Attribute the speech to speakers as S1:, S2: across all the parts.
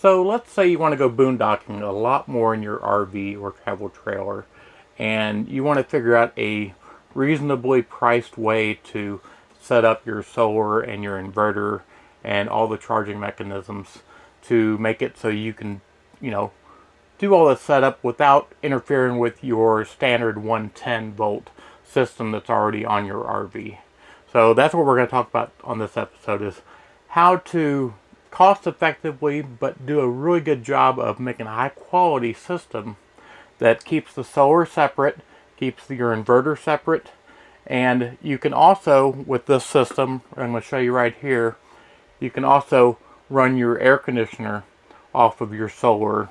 S1: So let's say you want to go boondocking a lot more in your RV or travel trailer, and you want to figure out a reasonably priced way to set up your solar and your inverter and all the charging mechanisms to make it so you can, do all the setup without interfering with your standard 110 volt system that's already on your RV. So that's what we're going to talk about on this episode, is how to cost effectively but do a really good job of making a high quality system that keeps the solar separate, keeps your inverter separate, and you can also, with this system, I'm going to show you right here, you can also run your air conditioner off of your solar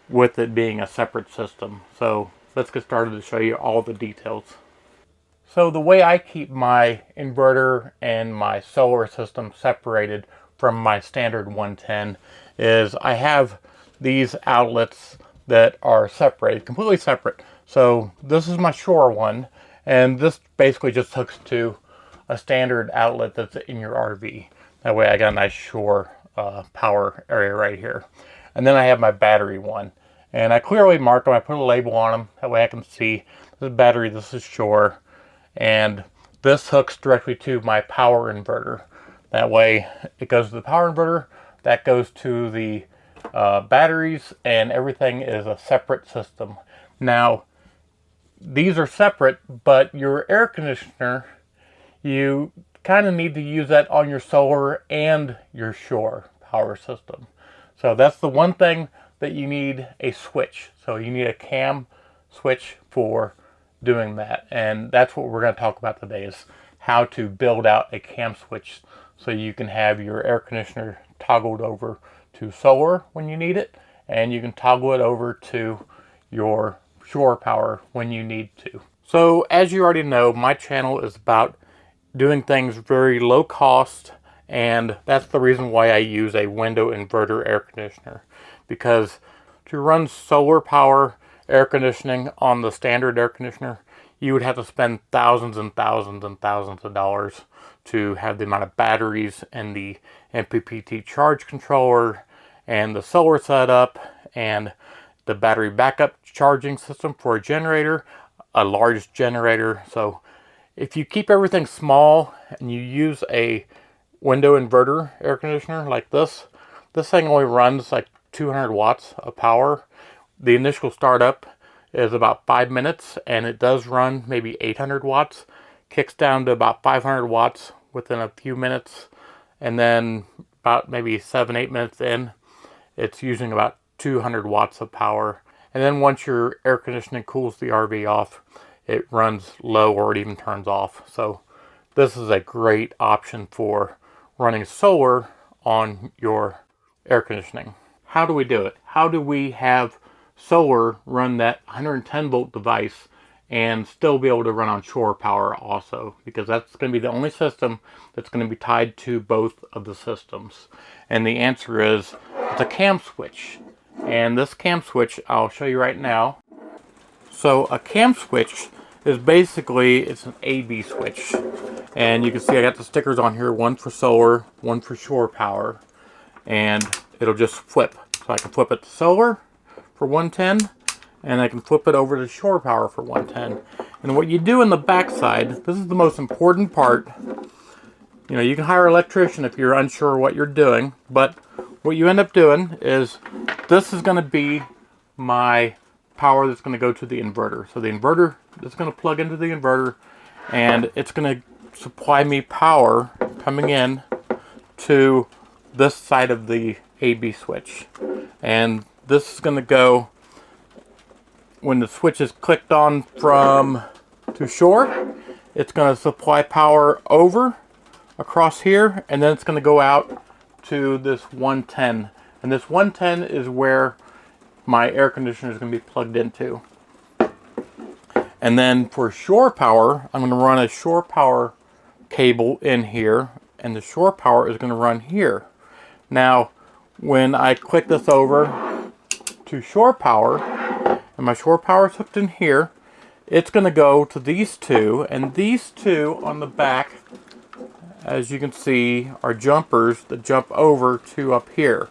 S1: with it being a separate system. So let's get started to show you all the details. So the way I keep my inverter and my solar system separated from my standard 110 is I have these outlets that are separated, completely separate. So this is my Shore one, and this basically just hooks to a standard outlet that's in your RV. That way I got a nice Shore power area right here. And then I have my battery one, and I clearly mark them. I put a label on them, that way I can see this is battery, this is Shore, and this hooks directly to my power inverter. That way it goes to the power inverter, that goes to the batteries, and everything is a separate system. Now, these are separate, but your air conditioner, you kind of need to use that on your solar and your Shore power system. So that's the one thing that you need a switch. So you need a cam switch for doing that. And that's what we're going to talk about today, is how to build out a cam switch so you can have your air conditioner toggled over to solar when you need it, and you can toggle it over to your Shore power when you need to. So as you already know, my channel is about doing things very low cost, and that's the reason why I use a window inverter air conditioner, because to run solar power air conditioning on the standard air conditioner, you would have to spend thousands and thousands and thousands of dollars to have the amount of batteries and the MPPT charge controller and the solar setup and the battery backup charging system for a generator, a large generator. So if you keep everything small and you use a window inverter air conditioner like this thing only runs like 200 watts of power. The initial startup is about 5 minutes, and it does run maybe 800 watts, kicks down to about 500 watts within a few minutes, and then about maybe 7-8 minutes in, it's using about 200 watts of power. And then once your air conditioning cools the RV off, it runs low or it even turns off. So this is a great option for running solar on your air conditioning. How do we do it? How do we have solar run that 110 volt device and still be able to run on Shore power also? Because that's going to be the only system that's going to be tied to both of the systems. And the answer is, it's a cam switch. And this cam switch, I'll show you right now. So a cam switch is basically, it's an A/B switch. And you can see I got the stickers on here, one for solar, one for Shore power. And it'll just flip. So I can flip it to solar for 110, and I can flip it over to Shore power for 110. And what you do in the backside, this is the most important part. You can hire an electrician if you're unsure what you're doing, but what you end up doing is, this is going to be my power that's going to go to the inverter. So the inverter is going to plug into the inverter, and it's going to supply me power coming in to this side of the A/B switch. And this is going to go, when the switch is clicked on from to Shore, it's going to supply power over across here, and then it's going to go out to this 110. And this 110 is where my air conditioner is going to be plugged into. And then for Shore power, I'm going to run a Shore power cable in here, and the Shore power is going to run here. Now, when I click this over to Shore power, and my Shore power is hooked in here, it's going to go to these two, and these two on the back, as you can see, are jumpers that jump over to up here.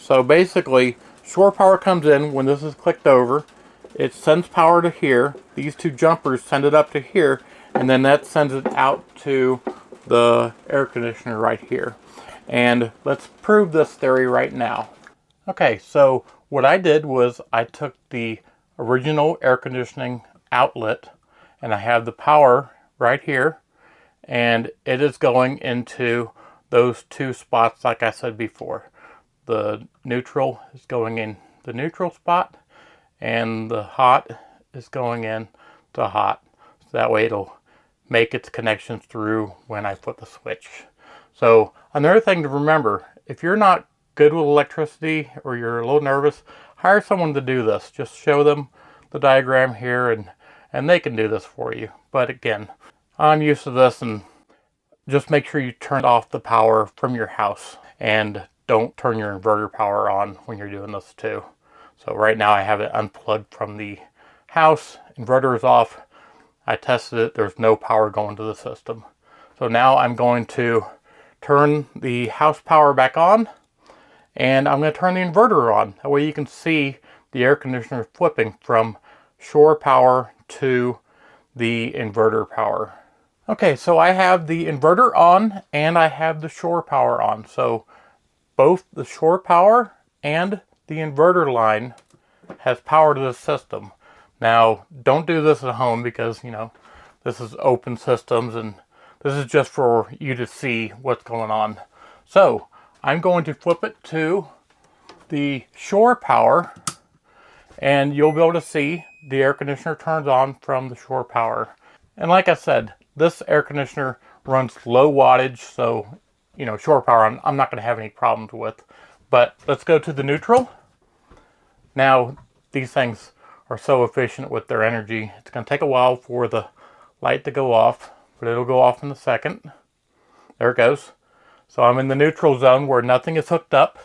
S1: So basically, shore power comes in when this is clicked over. It sends power to here. These two jumpers send it up to here, and then that sends it out to the air conditioner right here. And let's prove this theory right now. Okay, so what I did was I took the original air conditioning outlet, and I have the power right here, and it is going into those two spots like I said before. The neutral is going in the neutral spot, and the hot is going in to hot. So that way it'll make its connections through when I flip the switch. So another thing to remember, if you're not good with electricity or you're a little nervous, hire someone to do this. Just show them the diagram here and they can do this for you. But again, I'm used to this, and just make sure you turn off the power from your house and don't turn your inverter power on when you're doing this too. So right now I have it unplugged from the house, inverter is off. I tested it, there's no power going to the system. So now I'm going to turn the house power back on, and I'm going to turn the inverter on. That way you can see the air conditioner flipping from shore power to the inverter power. Okay, so I have the inverter on and I have the shore power on. So both the shore power and the inverter line has power to the system. Now, don't do this at home because, this is open systems and this is just for you to see what's going on. So, I'm going to flip it to the shore power, and you'll be able to see the air conditioner turns on from the shore power. And like I said, this air conditioner runs low wattage, so shore power I'm not going to have any problems with. But let's go to the neutral. Now, these things are so efficient with their energy. It's going to take a while for the light to go off, but it'll go off in a second. There it goes. So I'm in the neutral zone where nothing is hooked up.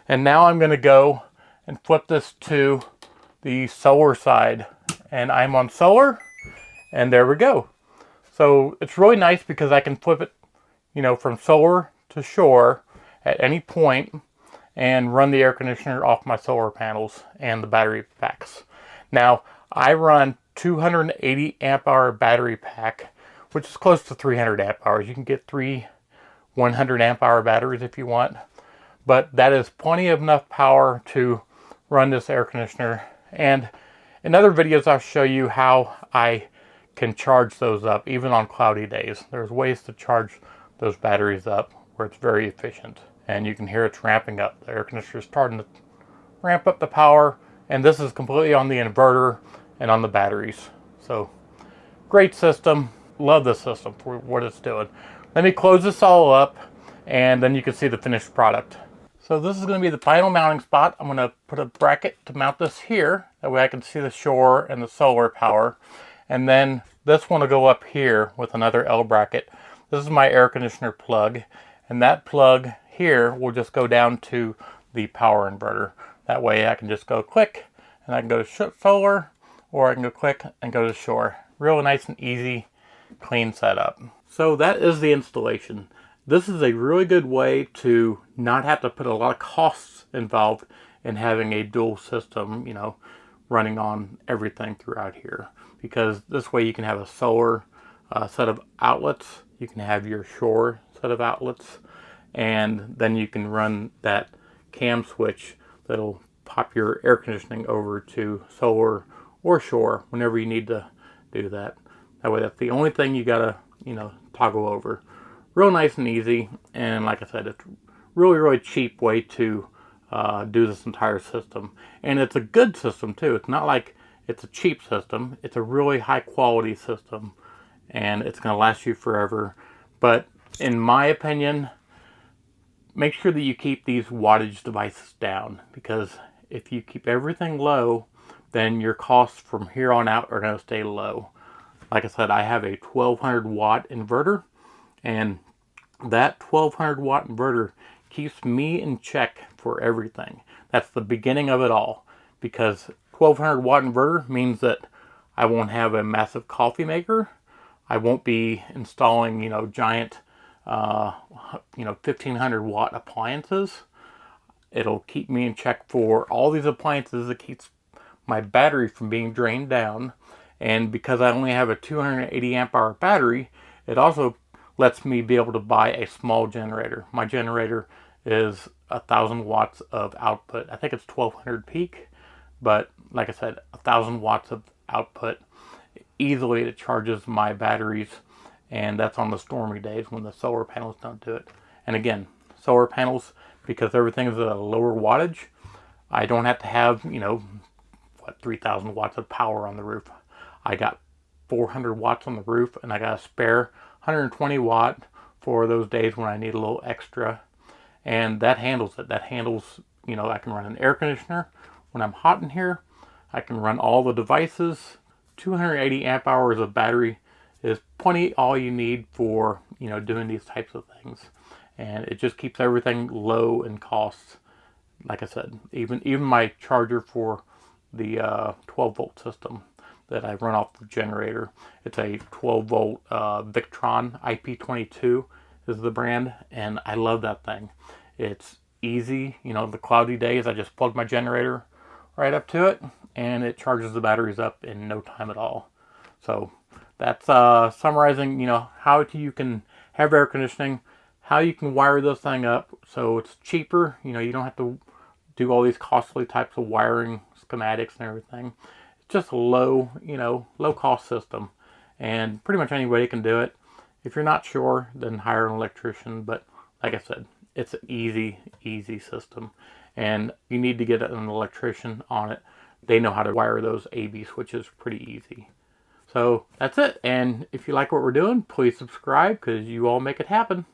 S1: And now I'm going to go and flip this to the solar side. And I'm on solar, and there we go. So it's really nice because I can flip it, from solar to shore at any point and run the air conditioner off my solar panels and the battery packs. Now, I run 280 amp hour battery pack, which is close to 300 amp hours. You can get 3 100 amp hour batteries if you want, but that is plenty of enough power to run this air conditioner. And in other videos, I'll show you how I can charge those up even on cloudy days. There's ways to charge those batteries up where it's very efficient, and you can hear it's ramping up. The air conditioner is starting to ramp up the power, and this is completely on the inverter and on the batteries. So great system. Love this system for what it's doing. Let me close this all up, and then you can see the finished product. So this is going to be the final mounting spot. I'm going to put a bracket to mount this here. That way I can see the shore and the solar power. And then this one will go up here with another L bracket. This is my air conditioner plug. And that plug here will just go down to the power inverter. That way I can just go click and I can go to solar, or I can go click and go to shore. Real nice and easy, clean setup. So that is the installation. This is a really good way to not have to put a lot of costs involved in having a dual system, running on everything throughout here. Because this way you can have a solar set of outlets, you can have your shore set of outlets, and then you can run that cam switch that'll pop your air conditioning over to solar or shore whenever you need to do that. That way that's the only thing you gotta, toggle over. Real nice and easy, and like I said, it's really, really cheap way to do this entire system. And it's a good system too. It's not like it's a cheap system. It's a really high quality system, and it's going to last you forever. But in my opinion, make sure that you keep these wattage devices down, because if you keep everything low, then your costs from here on out are going to stay low. Like I said, I have a 1200 watt inverter, and that 1200 watt inverter keeps me in check for everything. That's the beginning of it all, because 1200 watt inverter means that I won't have a massive coffee maker. I won't be installing, giant, 1500 watt appliances. It'll keep me in check for all these appliances. It keeps my battery from being drained down. And because I only have a 280 amp hour battery, it also lets me be able to buy a small generator. My generator is 1,000 watts of output. I think it's 1,200 peak, but like I said, 1,000 watts of output. Easily it charges my batteries, and that's on the stormy days when the solar panels don't do it. And again, solar panels, because everything is at a lower wattage, I don't have to have, 3,000 watts of power on the roof. I got 400 watts on the roof, and I got a spare 120 watt for those days when I need a little extra. And that handles it. That handles, I can run an air conditioner when I'm hot in here. I can run all the devices. 280 amp hours of battery is plenty all you need for, doing these types of things. And it just keeps everything low in costs. Like I said, even my charger for the 12 volt system that I run off the generator, it's a 12 volt Victron IP22 is the brand, and I love that thing. It's easy, the cloudy days I just plug my generator right up to it and it charges the batteries up in no time at all. So that's summarizing, how you can have air conditioning, how you can wire this thing up so it's cheaper. You don't have to do all these costly types of wiring schematics and everything. It's just a low cost system, and pretty much anybody can do it. If you're not sure, then hire an electrician. But like I said, it's an easy system, and you need to get an electrician on it. They know how to wire those AB switches pretty easy. So that's it. And if you like what we're doing, please subscribe, because you all make it happen.